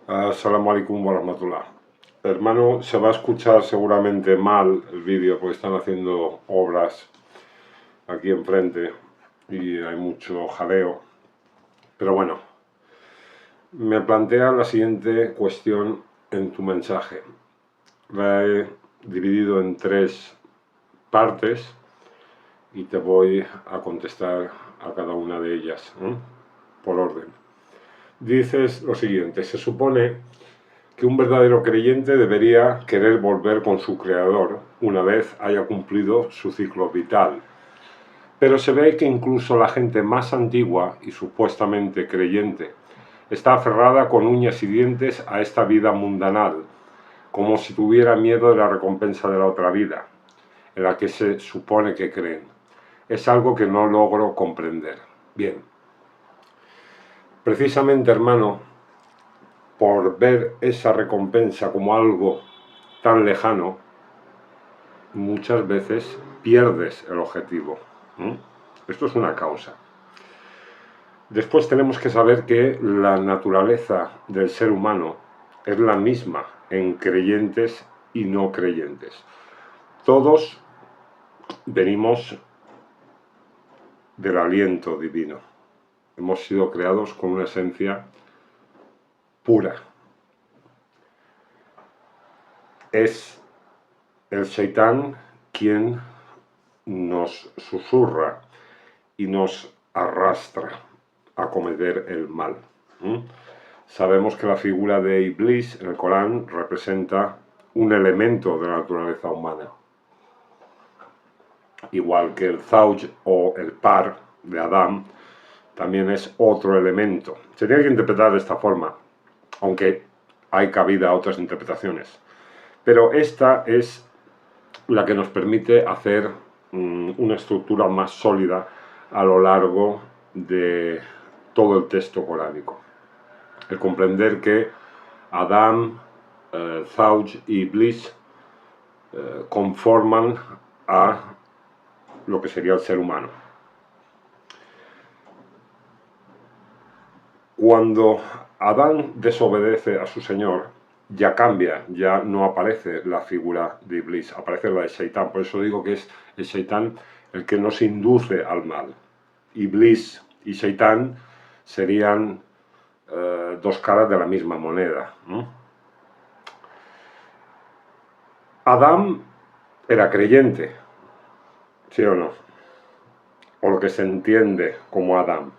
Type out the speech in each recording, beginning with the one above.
Assalamu alaikum warahmatullah. Hermano, se va a escuchar seguramente mal el vídeo porque están haciendo obras aquí enfrente y hay mucho jaleo. Pero bueno, me plantea la siguiente cuestión en tu mensaje. La he dividido en 3 partes y te voy a contestar a cada una de ellas, por orden. Dices lo siguiente: se supone que un verdadero creyente debería querer volver con su creador una vez haya cumplido su ciclo vital. Pero se ve que incluso la gente más antigua y supuestamente creyente está aferrada con uñas y dientes a esta vida mundanal, como si tuviera miedo de la recompensa de la otra vida, en la que se supone que creen. Es algo que no logro comprender. Bien, precisamente, hermano, por ver esa recompensa como algo tan lejano, muchas veces pierdes el objetivo. Esto es una causa. Después tenemos que saber que la naturaleza del ser humano es la misma en creyentes y no creyentes. Todos venimos del aliento divino. Hemos sido creados con una esencia pura. Es el Shaitán quien nos susurra y nos arrastra a cometer el mal. Sabemos que la figura de Iblis en el Corán representa un elemento de la naturaleza humana, igual que el Zawj o el par de Adán también es otro elemento. Se tiene que interpretar de esta forma, aunque hay cabida a otras interpretaciones, pero esta es la que nos permite hacer una estructura más sólida a lo largo de todo el texto coránico. El comprender que Adán, Zawj y Iblis conforman a lo que sería el ser humano. Cuando Adán desobedece a su Señor, ya cambia, ya no aparece la figura de Iblis, aparece la de Shaitán. Por eso digo que es el Shaitán el que nos induce al mal. Iblis y Shaitán serían dos caras de la misma moneda. Adán era creyente, ¿sí o no? O lo que se entiende como Adán.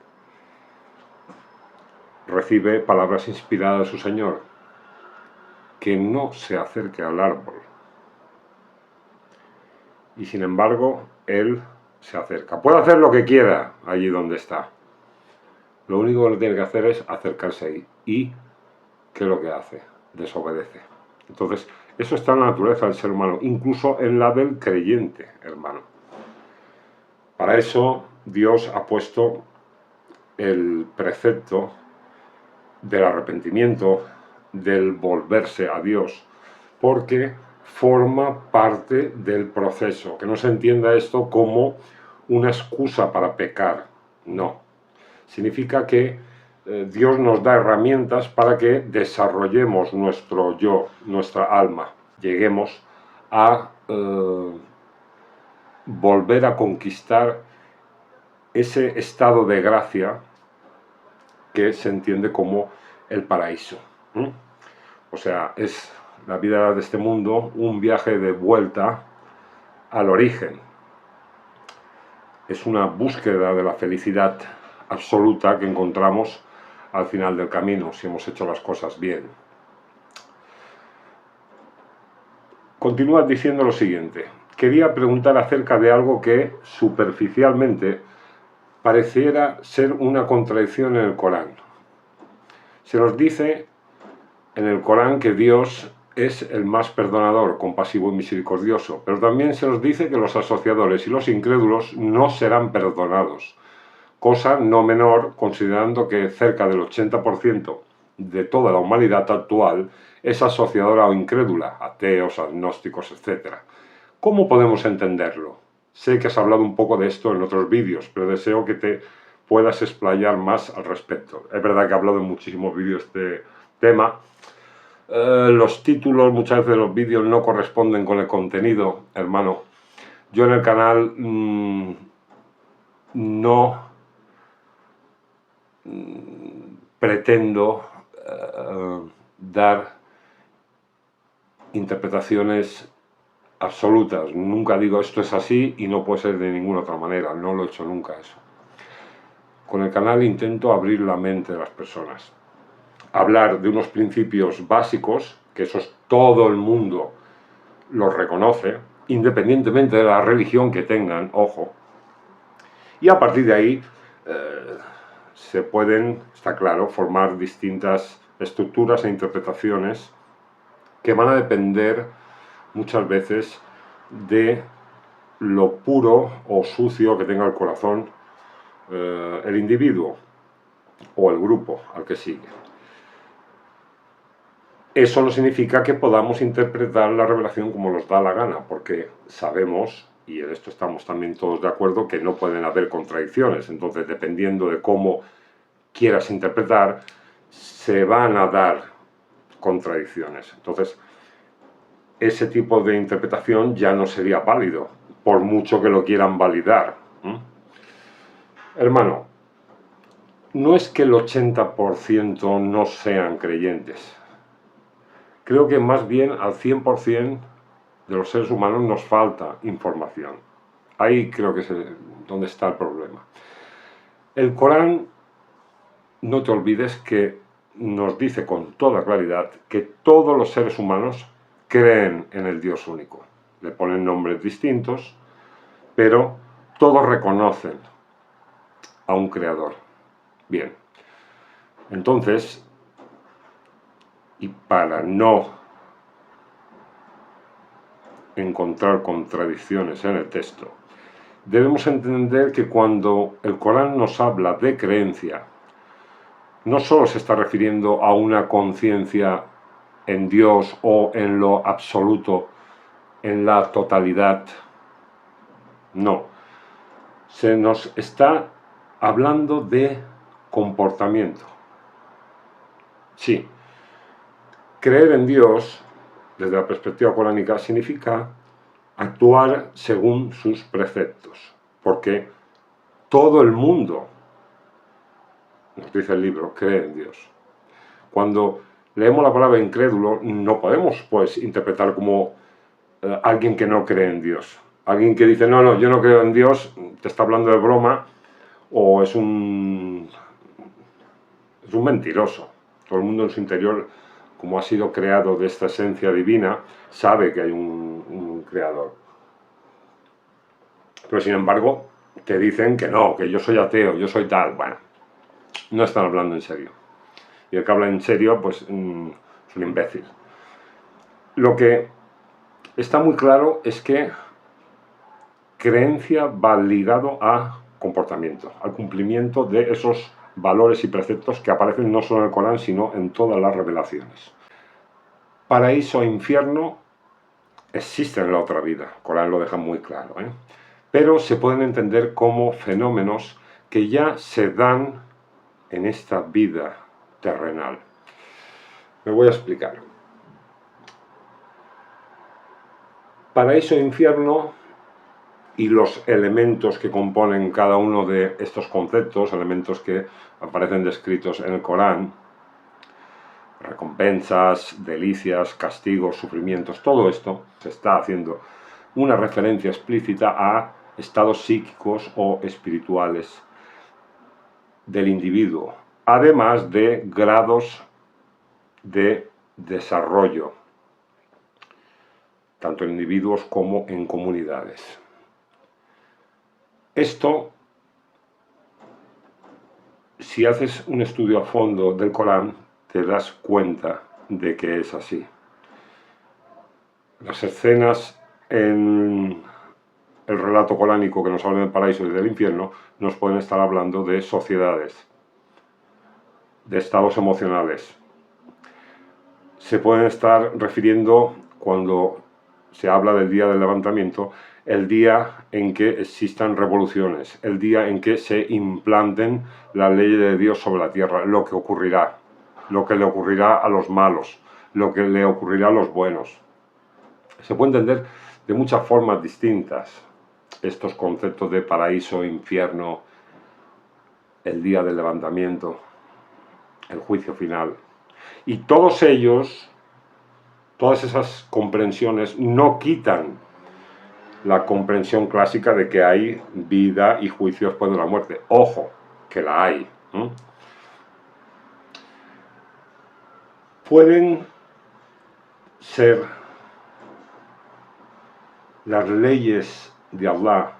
Recibe palabras inspiradas de su Señor: que no se acerque al árbol. Y sin embargo, él se acerca. Puede hacer lo que quiera allí donde está. Lo único que tiene que hacer es acercarse ahí. ¿Y qué es lo que hace? Desobedece. Entonces, eso está en la naturaleza del ser humano, incluso en la del creyente, hermano. Para eso Dios ha puesto el precepto del arrepentimiento, del volverse a Dios, porque forma parte del proceso. Que no se entienda esto como una excusa para pecar, no. Significa que Dios nos da herramientas para que desarrollemos nuestro yo, nuestra alma, lleguemos a volver a conquistar ese estado de gracia que se entiende como el paraíso. O sea, es la vida de este mundo un viaje de vuelta al origen. Es una búsqueda de la felicidad absoluta que encontramos al final del camino, si hemos hecho las cosas bien. Continúa diciendo lo siguiente: quería preguntar acerca de algo que superficialmente pareciera ser una contradicción en el Corán. Se nos dice en el Corán que Dios es el más perdonador, compasivo y misericordioso, pero también se nos dice que los asociadores y los incrédulos no serán perdonados, cosa no menor considerando que cerca del 80% de toda la humanidad actual es asociadora o incrédula, ateos, agnósticos, etc. ¿Cómo podemos entenderlo? Sé que has hablado un poco de esto en otros vídeos, pero deseo que te puedas explayar más al respecto. Es verdad que he hablado en muchísimos vídeos de este tema, Los títulos muchas veces de los vídeos no corresponden con el contenido, hermano. Yo en el canal no pretendo dar interpretaciones absolutas. Nunca digo esto es así y no puede ser de ninguna otra manera. No lo he hecho nunca eso. Con el canal intento abrir la mente de las personas. Hablar de unos principios básicos, que esos todo el mundo los reconoce, independientemente de la religión que tengan, ojo. Y a partir de ahí se pueden, está claro, formar distintas estructuras e interpretaciones que van a depender muchas veces de lo puro o sucio que tenga el corazón el individuo o el grupo al que sigue. Eso no significa que podamos interpretar la revelación como nos da la gana, porque sabemos, y en esto estamos también todos de acuerdo, que no pueden haber contradicciones. Entonces, dependiendo de cómo quieras interpretar, se van a dar contradicciones. Entonces, ese tipo de interpretación ya no sería válido, por mucho que lo quieran validar. Hermano, no es que el 80% no sean creyentes. Creo que más bien al 100% de los seres humanos nos falta información. Ahí creo que es donde está el problema. El Corán, no te olvides que nos dice con toda claridad que todos los seres humanos creen en el Dios único. Le ponen nombres distintos, pero todos reconocen a un creador. Bien, entonces, y para no encontrar contradicciones en el texto, debemos entender que cuando el Corán nos habla de creencia, no solo se está refiriendo a una conciencia en Dios o en lo absoluto, en la totalidad, no. Se nos está hablando de comportamiento. Sí, creer en Dios, desde la perspectiva coránica, significa actuar según sus preceptos, porque todo el mundo, nos dice el libro, cree en Dios. Cuando leemos la palabra incrédulo, no podemos pues interpretar como alguien que no cree en Dios. Alguien que dice, no, yo no creo en Dios, te está hablando de broma, o es un mentiroso. Todo el mundo en su interior, como ha sido creado de esta esencia divina, sabe que hay un creador. Pero sin embargo, te dicen que no, que yo soy ateo, yo soy tal. Bueno, no están hablando en serio. Y el que habla en serio, pues es un imbécil. Lo que está muy claro es que creencia va ligado a comportamiento, al cumplimiento de esos valores y preceptos que aparecen no solo en el Corán, sino en todas las revelaciones. Paraíso e infierno existen en la otra vida, el Corán lo deja muy claro, pero se pueden entender como fenómenos que ya se dan en esta vida terrenal. Me voy a explicar. Paraíso e infierno y los elementos que componen cada uno de estos conceptos, elementos que aparecen descritos en el Corán, recompensas, delicias, castigos, sufrimientos, todo esto se está haciendo una referencia explícita a estados psíquicos o espirituales del individuo, además de grados de desarrollo, tanto en individuos como en comunidades. Esto, si haces un estudio a fondo del Corán, te das cuenta de que es así. Las escenas en el relato coránico que nos habla del paraíso y del infierno nos pueden estar hablando de sociedades, de estados emocionales. Se pueden estar refiriendo, cuando se habla del día del levantamiento, el día en que existan revoluciones, el día en que se implanten las leyes de Dios sobre la tierra, lo que ocurrirá, lo que le ocurrirá a los malos, lo que le ocurrirá a los buenos. Se puede entender de muchas formas distintas estos conceptos de paraíso, infierno, el día del levantamiento, el juicio final. Y todos ellos, todas esas comprensiones no quitan la comprensión clásica de que hay vida y juicio después de la muerte. Ojo, que la hay. Pueden ser las leyes de Allah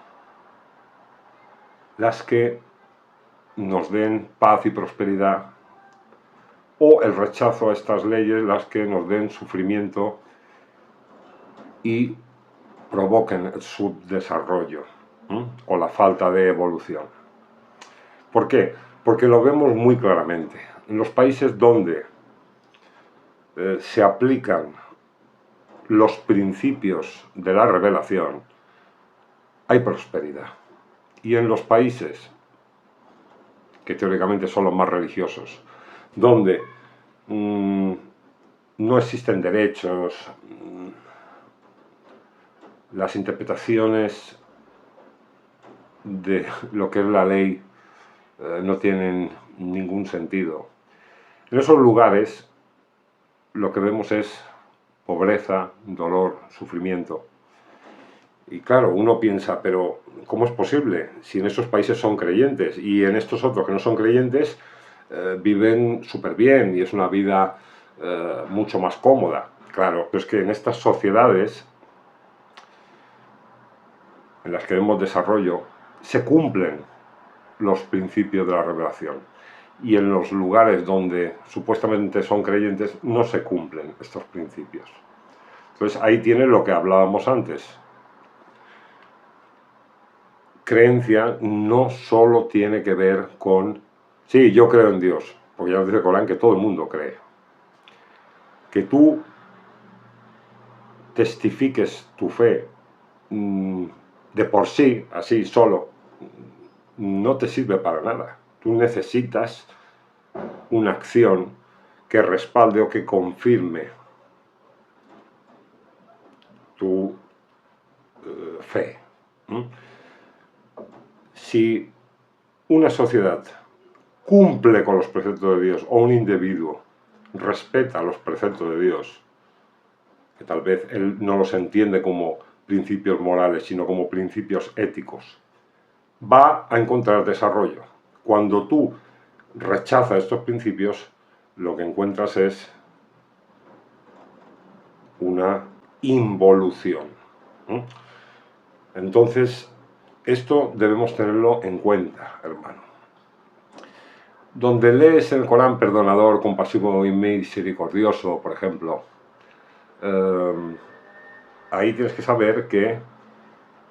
las que nos den paz y prosperidad, o el rechazo a estas leyes las que nos den sufrimiento y provoquen el subdesarrollo o la falta de evolución. ¿Por qué? Porque lo vemos muy claramente. En los países donde se aplican los principios de la revelación, hay prosperidad. Y en los países que teóricamente son los más religiosos, donde no existen derechos, las interpretaciones de lo que es la ley no tienen ningún sentido. En esos lugares lo que vemos es pobreza, dolor, sufrimiento. Y claro, uno piensa, pero ¿cómo es posible? Si en esos países son creyentes y en estos otros que no son creyentes viven súper bien y es una vida mucho más cómoda. Claro, pero es que en estas sociedades en las que vemos desarrollo se cumplen los principios de la revelación. Y en los lugares donde supuestamente son creyentes no se cumplen estos principios. Entonces ahí tiene lo que hablábamos antes. Creencia no solo tiene que ver con, sí, yo creo en Dios, porque ya nos dice el Corán que todo el mundo cree. Que tú testifiques tu fe de por sí, así solo, no te sirve para nada. Tú necesitas una acción que respalde o que confirme tu fe. Si una sociedad cumple con los preceptos de Dios o un individuo respeta los preceptos de Dios, que tal vez él no los entiende como principios morales, sino como principios éticos, va a encontrar desarrollo. Cuando tú rechazas estos principios, lo que encuentras es una involución. Entonces, esto debemos tenerlo en cuenta, hermano. Donde lees el Corán perdonador, compasivo y misericordioso, por ejemplo, ahí tienes que saber que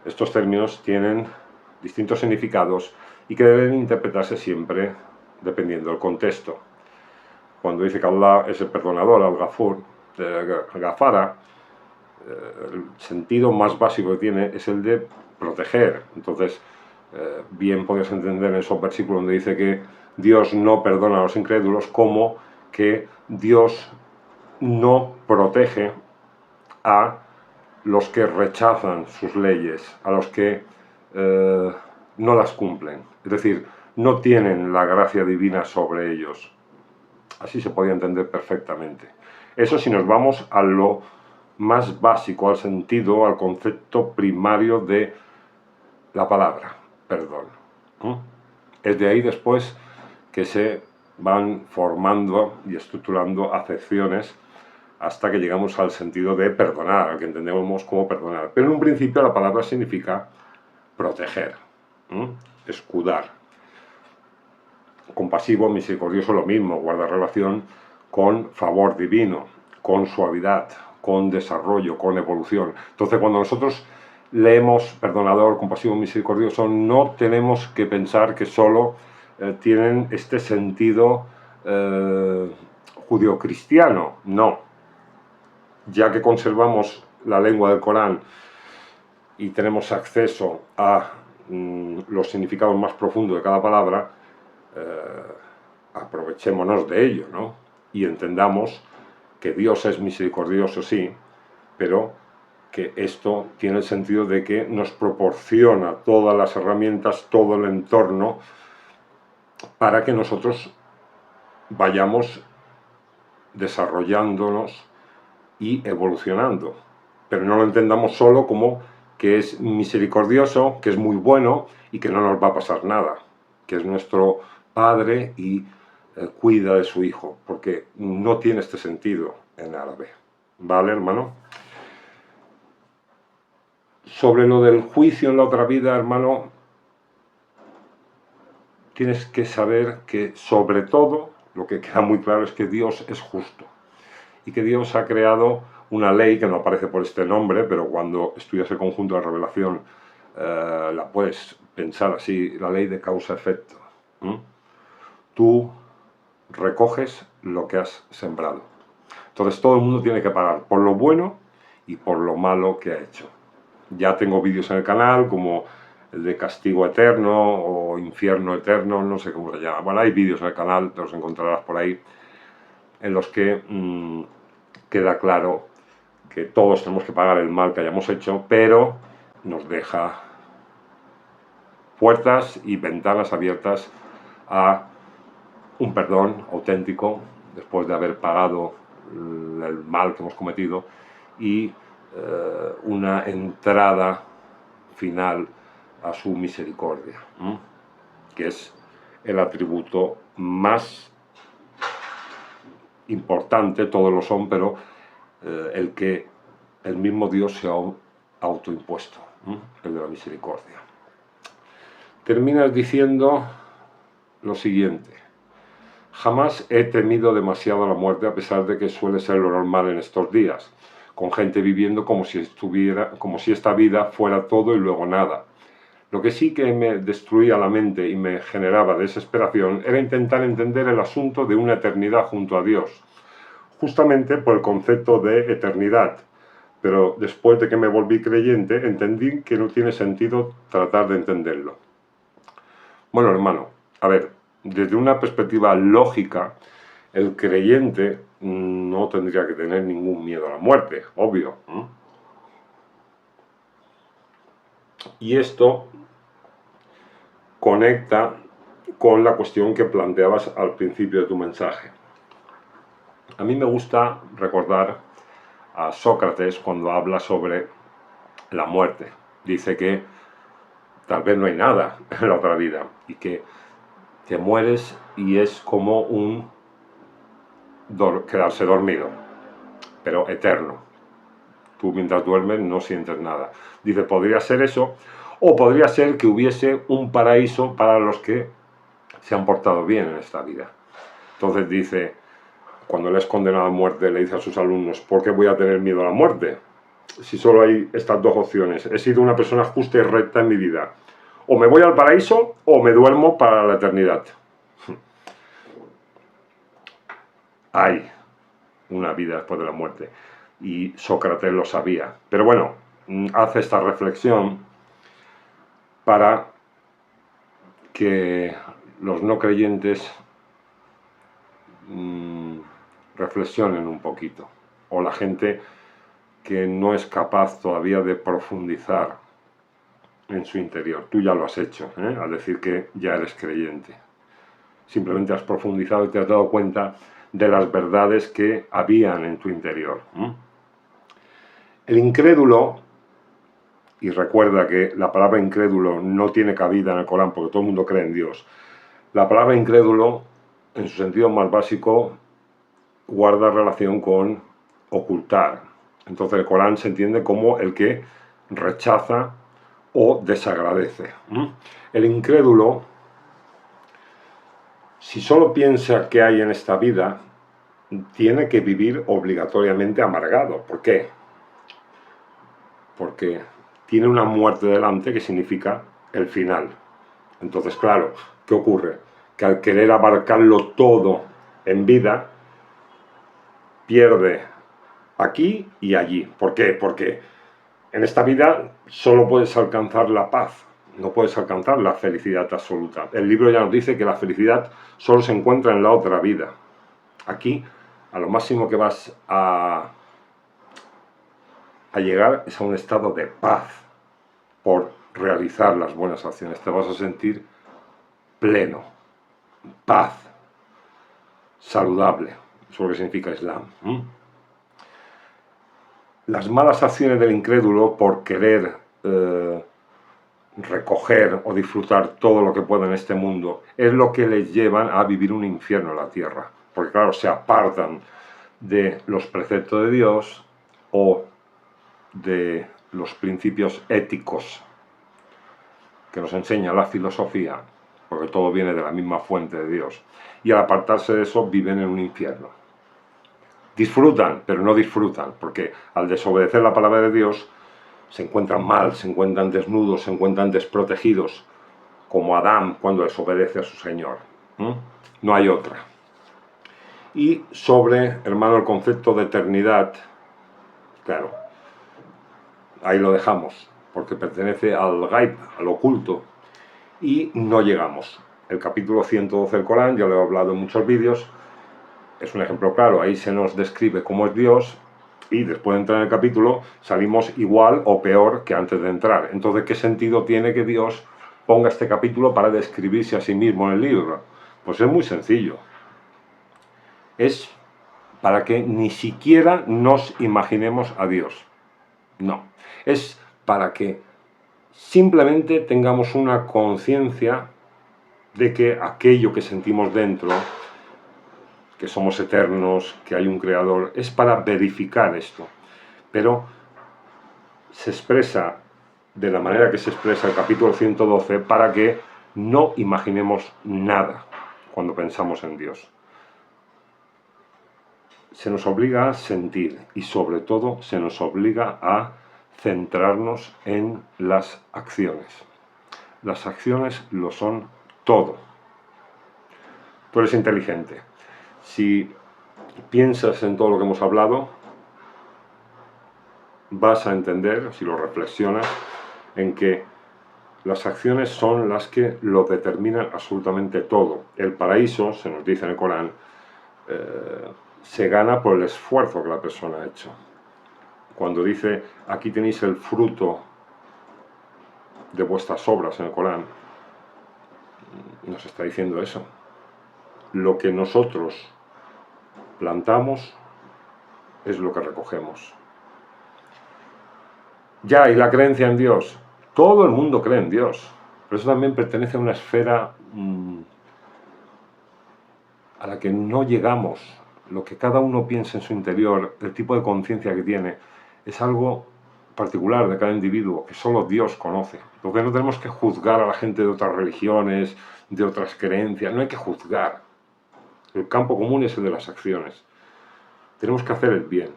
estos términos tienen distintos significados y que deben interpretarse siempre dependiendo del contexto. Cuando dice que Allah es el perdonador, al-Ghafur, Gafara, el sentido más básico que tiene es el de proteger. Entonces, bien podrías entender en esos versículos donde dice que Dios no perdona a los incrédulos, como que Dios no protege a los que rechazan sus leyes, a los que no las cumplen. Es decir, no tienen la gracia divina sobre ellos. Así se podía entender perfectamente. Eso si nos vamos a lo más básico, al sentido, al concepto primario de la palabra, perdón. Es de ahí después que se van formando y estructurando acepciones hasta que llegamos al sentido de perdonar, al que entendemos como perdonar. Pero en un principio la palabra significa proteger, escudar. Compasivo, misericordioso, lo mismo, guarda relación con favor divino, con suavidad, con desarrollo, con evolución. Entonces, cuando nosotros leemos perdonador, compasivo, misericordioso, no tenemos que pensar que solo tienen este sentido judio-cristiano, no. Ya que conservamos la lengua del Corán y tenemos acceso a los significados más profundos de cada palabra, aprovechémonos de ello, ¿no? Y entendamos que Dios es misericordioso, sí, pero que esto tiene el sentido de que nos proporciona todas las herramientas, todo el entorno, para que nosotros vayamos desarrollándonos y evolucionando. Pero no lo entendamos solo como que es misericordioso, que es muy bueno y que no nos va a pasar nada, que es nuestro Padre y cuida de su Hijo, porque no tiene este sentido en árabe. ¿Vale, hermano? Sobre lo del juicio en la otra vida, hermano, tienes que saber que sobre todo lo que queda muy claro es que Dios es justo y que Dios ha creado una ley que no aparece por este nombre, pero cuando estudias el conjunto de la revelación la puedes pensar así, la ley de causa-efecto. Tú recoges lo que has sembrado. Entonces todo el mundo tiene que pagar por lo bueno y por lo malo que ha hecho. Ya tengo vídeos en el canal como el de castigo eterno o infierno eterno, no sé cómo se llama. Bueno, hay vídeos en el canal, te los encontrarás por ahí, en los que queda claro que todos tenemos que pagar el mal que hayamos hecho, pero nos deja puertas y ventanas abiertas a un perdón auténtico después de haber pagado el mal que hemos cometido y una entrada final a su misericordia, que es el atributo más importante, todos lo son, pero el que el mismo Dios se ha autoimpuesto, el de la misericordia. Terminas diciendo lo siguiente: jamás he temido demasiado la muerte, a pesar de que suele ser lo normal en estos días, con gente viviendo como si esta vida fuera todo y luego nada. Lo que sí que me destruía la mente y me generaba desesperación era intentar entender el asunto de una eternidad junto a Dios, justamente por el concepto de eternidad. Pero después de que me volví creyente, entendí que no tiene sentido tratar de entenderlo. Bueno, hermano, a ver, desde una perspectiva lógica, el creyente no tendría que tener ningún miedo a la muerte, obvio. Y esto conecta con la cuestión que planteabas al principio de tu mensaje. A mí me gusta recordar a Sócrates cuando habla sobre la muerte. Dice que tal vez no hay nada en la otra vida y que te mueres y es como un quedarse dormido, pero eterno. Tú mientras duermes no sientes nada. Dice, podría ser eso, o podría ser que hubiese un paraíso para los que se han portado bien en esta vida. Entonces dice, cuando él es condenado a muerte, le dice a sus alumnos, ¿por qué voy a tener miedo a la muerte? Si solo hay estas dos opciones. He sido una persona justa y recta en mi vida. O me voy al paraíso o me duermo para la eternidad. Hay una vida después de la muerte. Y Sócrates lo sabía. Pero bueno, hace esta reflexión para que los no creyentes reflexionen un poquito. O la gente que no es capaz todavía de profundizar en su interior. Tú ya lo has hecho, al decir que ya eres creyente. Simplemente has profundizado y te has dado cuenta de las verdades que habían en tu interior. El incrédulo, y recuerda que la palabra incrédulo no tiene cabida en el Corán porque todo el mundo cree en Dios. La palabra incrédulo, en su sentido más básico, guarda relación con ocultar. Entonces el Corán se entiende como el que rechaza o desagradece. El incrédulo, si solo piensa que hay en esta vida, tiene que vivir obligatoriamente amargado. ¿Por qué? Porque tiene una muerte delante que significa el final. Entonces, claro, ¿qué ocurre? Que al querer abarcarlo todo en vida, pierde aquí y allí. ¿Por qué? Porque en esta vida solo puedes alcanzar la paz, no puedes alcanzar la felicidad absoluta. El libro ya nos dice que la felicidad solo se encuentra en la otra vida. Aquí a lo máximo que vas a llegar es a un estado de paz por realizar las buenas acciones. Te vas a sentir pleno, paz, saludable. Eso es lo que significa Islam. Las malas acciones del incrédulo por querer recoger o disfrutar todo lo que pueda en este mundo es lo que les llevan a vivir un infierno en la tierra. Porque claro, se apartan de los preceptos de Dios o de los principios éticos que nos enseña la filosofía, porque todo viene de la misma fuente de Dios. Y al apartarse de eso viven en un infierno. Disfrutan, pero no disfrutan, porque al desobedecer la palabra de Dios se encuentran mal, se encuentran desnudos, se encuentran desprotegidos, como Adán cuando desobedece a su Señor. No hay otra. Y sobre, hermano, el concepto de eternidad, claro, ahí lo dejamos, porque pertenece al Gaib, al oculto, y no llegamos. El capítulo 112 del Corán, ya lo he hablado en muchos vídeos, es un ejemplo claro. Ahí se nos describe cómo es Dios, y después de entrar en el capítulo salimos igual o peor que antes de entrar. Entonces, ¿qué sentido tiene que Dios ponga este capítulo para describirse a sí mismo en el libro? Pues es muy sencillo. Es para que ni siquiera nos imaginemos a Dios. No. Es para que simplemente tengamos una conciencia de que aquello que sentimos dentro, que somos eternos, que hay un creador, es para verificar esto. Pero se expresa de la manera que se expresa el capítulo 112 para que no imaginemos nada cuando pensamos en Dios. Se nos obliga a sentir y sobre todo se nos obliga a centrarnos en las acciones. Las acciones lo son todo. Tú eres inteligente. Si piensas en todo lo que hemos hablado, vas a entender, si lo reflexionas, en que las acciones son las que lo determinan absolutamente todo. El paraíso, se nos dice en el Corán, se gana por el esfuerzo que la persona ha hecho. Cuando dice, aquí tenéis el fruto de vuestras obras en el Corán, nos está diciendo eso. Lo que nosotros plantamos es lo que recogemos. Ya, y la creencia en Dios. Todo el mundo cree en Dios, pero eso también pertenece a una esfera a la que no llegamos. Lo que cada uno piensa en su interior, el tipo de conciencia que tiene, es algo particular de cada individuo, que solo Dios conoce. Porque no tenemos que juzgar a la gente de otras religiones, de otras creencias, no hay que juzgar. El campo común es el de las acciones. Tenemos que hacer el bien.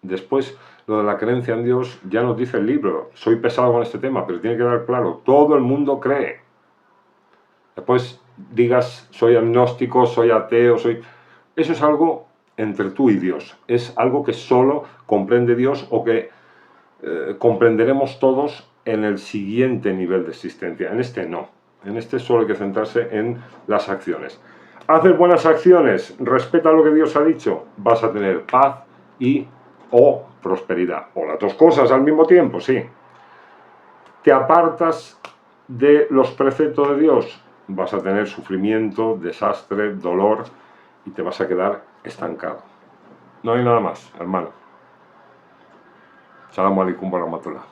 Después, lo de la creencia en Dios, ya nos dice el libro. Soy pesado con este tema, pero tiene que quedar claro. Todo el mundo cree. Después digas, soy agnóstico, soy ateo, soy... Eso es algo entre tú y Dios. Es algo que solo comprende Dios o que comprenderemos todos en el siguiente nivel de existencia. En este no. En este solo hay que centrarse en las acciones. Haces buenas acciones, respeta lo que Dios ha dicho, vas a tener paz y o prosperidad. O las dos cosas al mismo tiempo, sí. Te apartas de los preceptos de Dios, vas a tener sufrimiento, desastre, dolor y te vas a quedar estancado. No hay nada más, hermano. Salamu alaikum wa rahmatullah.